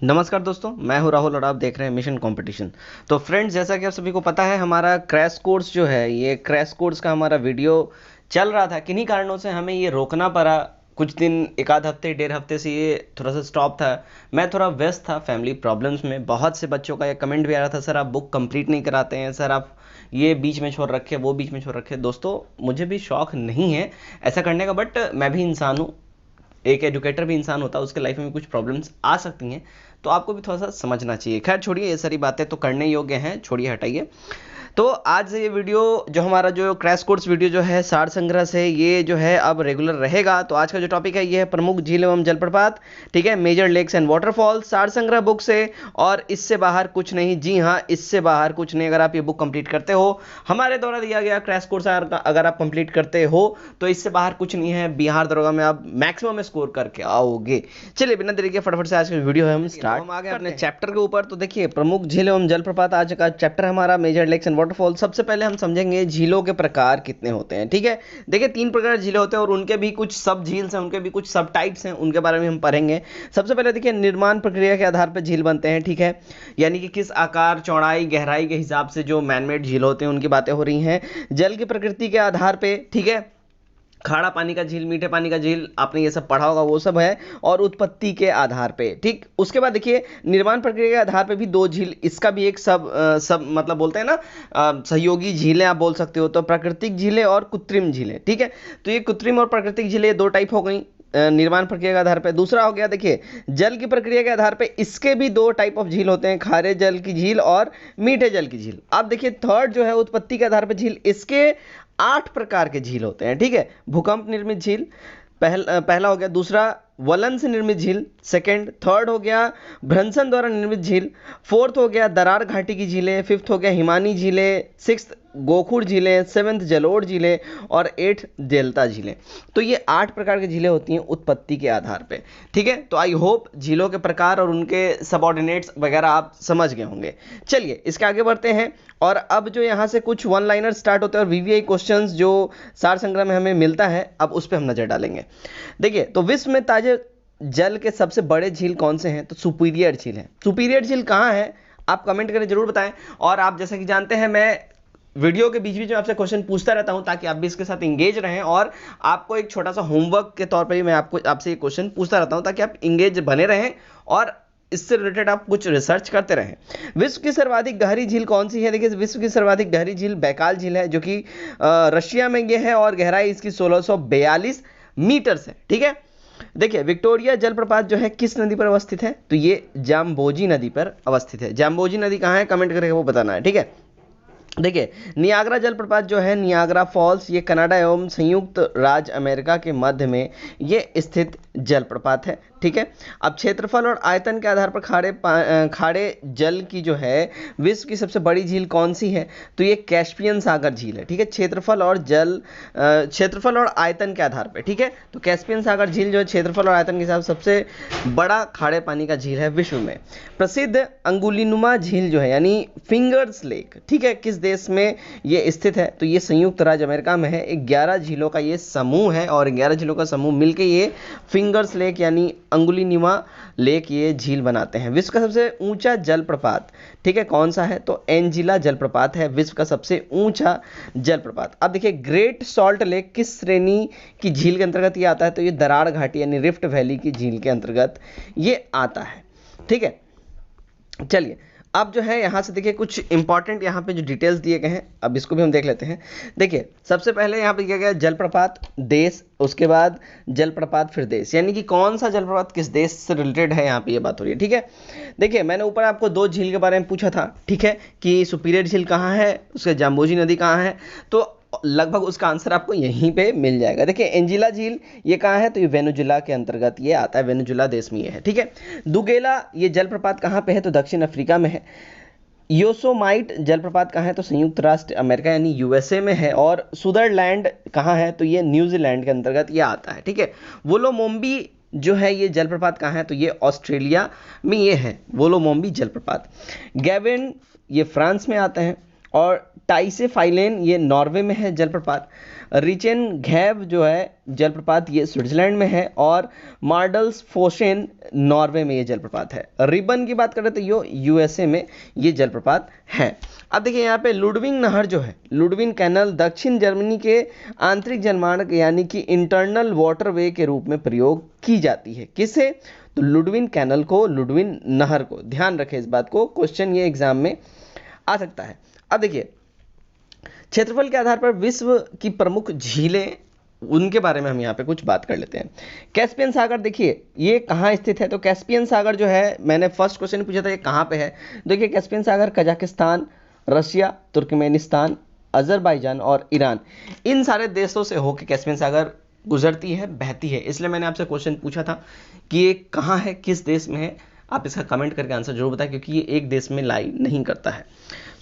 नमस्कार दोस्तों, मैं हूं राहुल और आप देख रहे हैं मिशन कंपटीशन। तो फ्रेंड्स, जैसा कि आप सभी को पता है, हमारा क्रैश कोर्स जो है, ये क्रैश कोर्स का हमारा वीडियो चल रहा था। किन्हीं कारणों से हमें ये रोकना पड़ा। कुछ दिन, एक आध हफ्ते, डेढ़ हफ्ते से ये थोड़ा सा स्टॉप था। मैं थोड़ा व्यस्त था फैमिली प्रॉब्लम्स में। बहुत से बच्चों का ये कमेंट भी आ रहा था, सर आप बुक कंप्लीट नहीं कराते हैं, सर आप ये बीच में छोड़ रखे, वो बीच में छोड़ रखे। दोस्तों, मुझे भी शौक नहीं है ऐसा करने का, बट मैं भी इंसान हूँ। एक एजुकेटर भी इंसान होता है, उसके लाइफ में कुछ प्रॉब्लम्स आ सकती हैं, तो आपको भी थोड़ा सा समझना चाहिए। खैर छोड़िए, ये सारी बातें तो करने योग्य हैं, छोड़िए, हटाइए। तो आज ये वीडियो, जो हमारा जो क्रैश कोर्स वीडियो जो है सार संग्रह से, ये जो है अब रेगुलर रहेगा। तो आज का जो टॉपिक है ये है प्रमुख झील एवं जलप्रपात, ठीक है, मेजर लेक्स एंड वाटरफॉल, सार संग्रह बुक से। और इससे बाहर कुछ नहीं, जी हाँ, इससे बाहर कुछ नहीं। अगर आप ये बुक कंप्लीट करते हो, हमारे द्वारा दिया गया क्रैश कोर्स अगर आप कंप्लीट करते हो, तो इससे बाहर कुछ नहीं है। बिहार दरोगा में आप मैक्सिमम स्कोर करके आओगे। चलिए बिना देरी के फटाफट से आज का वीडियो है हम स्टार्ट। हम आ गए अपने चैप्टर के ऊपर। तो देखिए, प्रमुख झील एवं जलप्रपात आज का चैप्टर हमारा, मेजर लेक्स एंड वाटरफॉल। सबसे पहले हम समझेंगे झीलों के प्रकार कितने होते हैं, ठीक है। देखिए, 3 प्रकार झीलें होते हैं और उनके भी कुछ सब झील्स हैं, उनके भी कुछ सब टाइप्स हैं, उनके बारे में हम पढ़ेंगे। सबसे पहले देखिए, निर्माण प्रक्रिया के आधार पर झील बनते हैं, ठीक है। यानी कि किस आकार, चौड़ाई, गहराई के हिसाब से जो मैनमेड झील होते हैं उनकी बातें हो रही हैं। जल की प्रकृति के आधार पे, ठीक है, खारा पानी का झील, मीठे पानी का झील, आपने ये सब पढ़ा होगा, वो सब है। और उत्पत्ति के आधार पे, ठीक। उसके बाद देखिए, निर्माण प्रक्रिया के आधार पे भी 2 झील, इसका भी एक सब मतलब बोलते हैं ना, सहयोगी झीलें आप बोल सकते हो। तो प्राकृतिक झीलें और कृत्रिम झीलें, ठीक है। तो ये कृत्रिम और प्राकृतिक झीलें 2 टाइप हो गई निर्माण प्रक्रिया के आधार पे। दूसरा हो गया, देखिए, जल की प्रक्रिया के आधार पे इसके भी 2 टाइप ऑफ झील होते हैं, खारे जल की झील और मीठे जल की झील। अब देखिए, थर्ड जो है उत्पत्ति के आधार पे झील, इसके 8 प्रकार के झील होते हैं, ठीक है। भूकंप निर्मित झील पहला हो गया। दूसरा, वलन से निर्मित झील, सेकंड। थर्ड हो गया भ्रंशन द्वारा निर्मित झील। फोर्थ हो गया दरार घाटी की झीलें। फिफ्थ हो गया हिमानी झीलें। सिक्स्थ, गोखुर झीलें। सेवेंथ, जलोढ़ झीलें। और 8 डेल्टा झीलें। तो ये 8 प्रकार की झीलें होती हैं उत्पत्ति के आधार पे, ठीक है। तो आई होप झीलों के प्रकार और उनके सबऑर्डिनेट्स वगैरह आप समझ गए होंगे। चलिए इसके आगे बढ़ते हैं। और अब जो यहाँ से कुछ वन लाइनर स्टार्ट होते हैं और वीवीआई क्वेश्चंस जो सार संग्रह में हमें मिलता है, अब उस पर हम नजर डालेंगे। देखिए, तो विश्व में ताजे जल के सबसे बड़े झील कौन से हैं? तो सुपीरियर झील है। सुपीरियर झील कहाँ है? आप कमेंट करें, जरूर बताएं। और आप जैसा कि जानते हैं, मैं वीडियो के बीच बीच में आपसे क्वेश्चन पूछता रहता हूं, ताकि आप भी इसके साथ इंगेज रहें। और आपको एक छोटा सा होमवर्क के तौर पर ही मैं आपसे ये क्वेश्चन पूछता रहता हूं, ताकि आप इंगेज बने रहें और इससे रिलेटेड आप कुछ रिसर्च करते रहें। विश्व की सर्वाधिक गहरी झील कौन सी है? देखिए, विश्व की सर्वाधिक गहरी झील बैकाल झील है, जो कि रशिया में ये है, और गहराई इसकी 1642 मीटर है, ठीक है। देखिए, विक्टोरिया जलप्रपात जो है किस नदी पर अवस्थित है? तो ये जाम्बोजी नदी पर अवस्थित है। जाम्बोजी नदी कहाँ है? कमेंट करके वो बताना है, ठीक है। देखिए, नियाग्रा जलप्रपात जो है, नियाग्रा फॉल्स, ये कनाडा एवं संयुक्त राज्य अमेरिका के मध्य में ये स्थित जलप्रपात है, ठीक है। अब क्षेत्रफल और आयतन के आधार पर खारे जल की जो है विश्व की सबसे बड़ी झील कौन सी है? तो ये कैस्पियन सागर झील है, ठीक है। क्षेत्रफल और आयतन के आधार पर, ठीक है। तो कैस्पियन सागर झील जो है क्षेत्रफल और आयतन के हिसाब से सबसे बड़ा खारे पानी का झील है विश्व में। प्रसिद्ध अंगुलीनुमा झील जो है, यानी फिंगर्स लेक, ठीक है, किस देश में ये स्थित है? तो ये संयुक्त राज्य अमेरिका में है। 11 झीलों का ये समूह है, और 11 झीलों का समूह मिलकर ये फिंगर्स लेक यानी अंगुलीनुमा लेक ये झील बनाते हैं। विश्व का सबसे ऊंचा जलप्रपात, ठीक है, कौन सा है? तो एंजिला जलप्रपात है विश्व का सबसे ऊंचा जलप्रपात। अब देखिए, ग्रेट सॉल्ट लेक किस श्रेणी की झील के अंतर्गत ये आता है? तो ये दरार घाटी यानी रिफ्ट वैली की झील के अंतर्गत ये आता है, ठीक है। चलिए, अब जो है यहाँ से देखिए, कुछ इंपॉर्टेंट यहाँ पे जो डिटेल्स दिए गए हैं, अब इसको भी हम देख लेते हैं। देखिए, सबसे पहले यहाँ पे दिया गया जलप्रपात देश, उसके बाद जलप्रपात फिर देश, यानी कि कौन सा जलप्रपात किस देश से रिलेटेड है, यहाँ पे ये बात हो रही है, ठीक है। देखिए, मैंने ऊपर आपको 2 झील के बारे में पूछा था, ठीक है, कि सुपीरियर झील कहाँ है, उसके जाम्बोजी नदी कहाँ है। तो लगभग उसका आंसर आपको यहीं पे मिल जाएगा। देखिए, एंजिला झील ये कहाँ है? तो ये वेनेजुला के अंतर्गत ये आता है, वेनेजुला देश में ये है, ठीक है। दुगेला ये जलप्रपात कहाँ पे है? तो दक्षिण अफ्रीका में है। योसोमाइट जलप्रपात कहाँ है? तो संयुक्त राष्ट्र अमेरिका यानी यूएसए में है। और सुदरलैंड कहाँ है? तो ये न्यूजीलैंड के अंतर्गत ये आता है, ठीक है। वोलोमोम्बी जो है ये जलप्रपात कहाँ है? तो ये ऑस्ट्रेलिया में ये है, वोलोमोम्बी जलप्रपात। गैवेन ये फ्रांस में आते हैं। और टाइसेफाइलेन ये नॉर्वे में है जलप्रपात। रिचेन घैव जो है जलप्रपात ये स्विट्जरलैंड में है, और मार्डल्स फोशेन नॉर्वे में ये जलप्रपात है। रिबन की बात करें तो ये यूएसए में ये जलप्रपात है। अब देखिए यहाँ पे लुडविंग नहर जो है, लुडविंग कैनल दक्षिण जर्मनी के आंतरिक जलमार्ग यानी कि इंटरनल वाटरवे के रूप में प्रयोग की जाती है। किसे? तो लुडविन कैनल को, लुडविन नहर को। ध्यान रखें इस बात को, क्वेश्चन ये एग्जाम में आ सकता है। अब देखिए क्षेत्रफल के आधार पर विश्व की प्रमुख झीलें, उनके बारे में हम यहाँ पे कुछ बात कर लेते हैं। कैस्पियन सागर देखिए ये कहाँ स्थित है, तो कैस्पियन सागर जो है, मैंने फर्स्ट क्वेश्चन पूछा था ये कहाँ पे है। देखिए कैस्पियन सागर कजाकिस्तान, रशिया, तुर्कमेनिस्तान, अजरबैजान और ईरान, इन सारे देशों से होकर कैस्पियन सागर गुजरती है, बहती है। इसलिए मैंने आपसे क्वेश्चन पूछा था कि ये कहाँ है, किस देश में है। आप इसका कमेंट करके आंसर जरूर बताएं, क्योंकि ये एक देश में लाई नहीं करता है।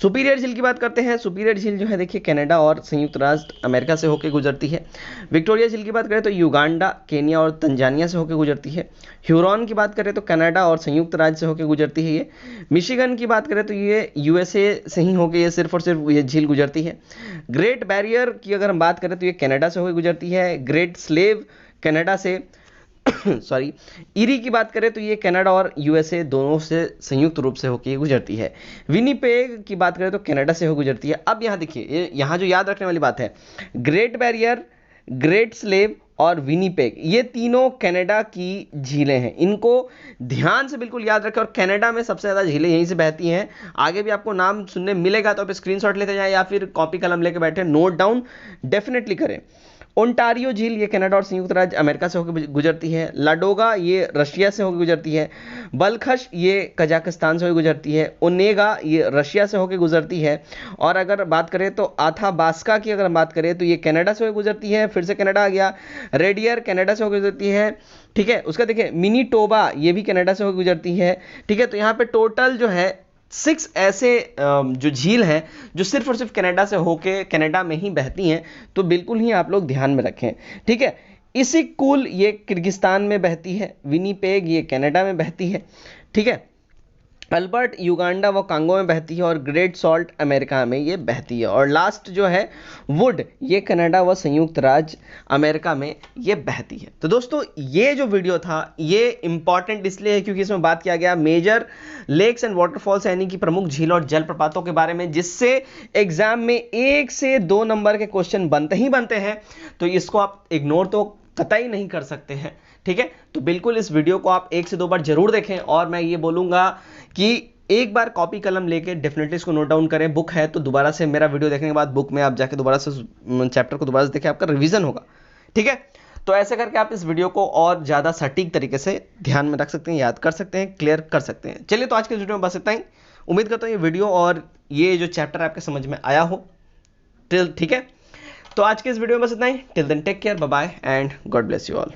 सुपीरियर झील की बात करते हैं। सुपीरियर झील जो है देखिए कनाडा और संयुक्त राज्य अमेरिका से होकर गुजरती है। विक्टोरिया झील की बात करें तो युगांडा, केन्या और तंजानिया से होकर गुजरती है। ह्यूरॉन की बात करें तो कनाडा और संयुक्त राज्य से होकर गुजरती है ये। मिशिगन की बात करें तो ये यूएसए से ही होकर ये सिर्फ और सिर्फ ये झील गुजरती है। ग्रेट बैरियर की अगर हम बात करें तो ये कनाडा से होकर गुजरती है। ग्रेट स्लेव कनाडा से सॉरी, ईरी की बात करें तो ये कनाडा और यूएसए दोनों से संयुक्त रूप से होकर गुजरती है। विनीपेग की बात करें तो कनाडा से होकर गुजरती है। अब यहाँ देखिए, यहाँ जो याद रखने वाली बात है, ग्रेट बैरियर, ग्रेट स्लेव और विनीपेग, ये तीनों कनाडा की झीलें हैं। इनको ध्यान से बिल्कुल याद रखें, और कनाडा में सबसे ज़्यादा झीलें यहीं से बहती हैं। आगे भी आपको नाम सुनने मिलेगा, तो आप स्क्रीनशॉट लेते जाएं या फिर कॉपी कलम लेके बैठे नोट डाउन डेफिनेटली करें। ओंटारियो झील ये कनाडा और संयुक्त राज्य अमेरिका से होकर गुजरती है। लाडोगा ये रशिया से होकर गुजरती है। बलखश ये कजाकिस्तान से होकर गुजरती है। ओनेगा ये रशिया से होकर गुजरती है। और अगर बात करें तो आथाबास्का की अगर बात करें तो ये कनाडा से होकर गुजरती है, फिर से कनाडा आ गया। रेडियर कनाडा से होकर गुजरती है, ठीक है। उसका देखिए मिनीटोबा ये भी कनाडा से होकर गुजरती है, ठीक है। तो यहाँ पे टोटल जो है 6 ऐसे जो झील हैं जो सिर्फ और सिर्फ कनाडा से होके कनाडा में ही बहती हैं, तो बिल्कुल ही आप लोग ध्यान में रखें, ठीक है। इसिक-कूल ये किर्गिस्तान में बहती है। विनीपेग ये कनाडा में बहती है, ठीक है। अल्बर्ट युगांडा व कांगो में बहती है, और ग्रेट सॉल्ट अमेरिका में ये बहती है। और लास्ट जो है वुड ये कनाडा व संयुक्त राज्य अमेरिका में ये बहती है। तो दोस्तों ये जो वीडियो था ये इंपॉर्टेंट इसलिए है क्योंकि इसमें बात किया गया मेजर लेक्स एंड वाटरफॉल्स यानी कि प्रमुख झील और जलप्रपातों के बारे में, जिससे एग्जाम में 1 से 2 नंबर के क्वेश्चन बनते ही बनते हैं। तो इसको आप इग्नोर तो कतई नहीं कर सकते हैं, ठीक है। तो बिल्कुल इस वीडियो को आप 1 से 2 बार जरूर देखें, और मैं ये बोलूंगा कि एक बार कॉपी कलम लेके डेफिनेटली इसको नोट डाउन करें। बुक है तो दोबारा से मेरा वीडियो देखने के बाद बुक में आप जाके दोबारा से चैप्टर को दोबारा से देखें, आपका रिवीजन होगा, ठीक है। तो ऐसे करके आप इस वीडियो को और ज़्यादा सटीक तरीके से ध्यान में रख सकते हैं, याद कर सकते हैं, क्लियर कर सकते हैं। चलिए तो आज के वीडियो में बस इतना ही। उम्मीद करता हूँ ये वीडियो और ये जो चैप्टर आपके समझ में आया हो, ठीक है। तो आज के इस वीडियो में बस इतना ही। Till then take care, bye bye and God bless you all.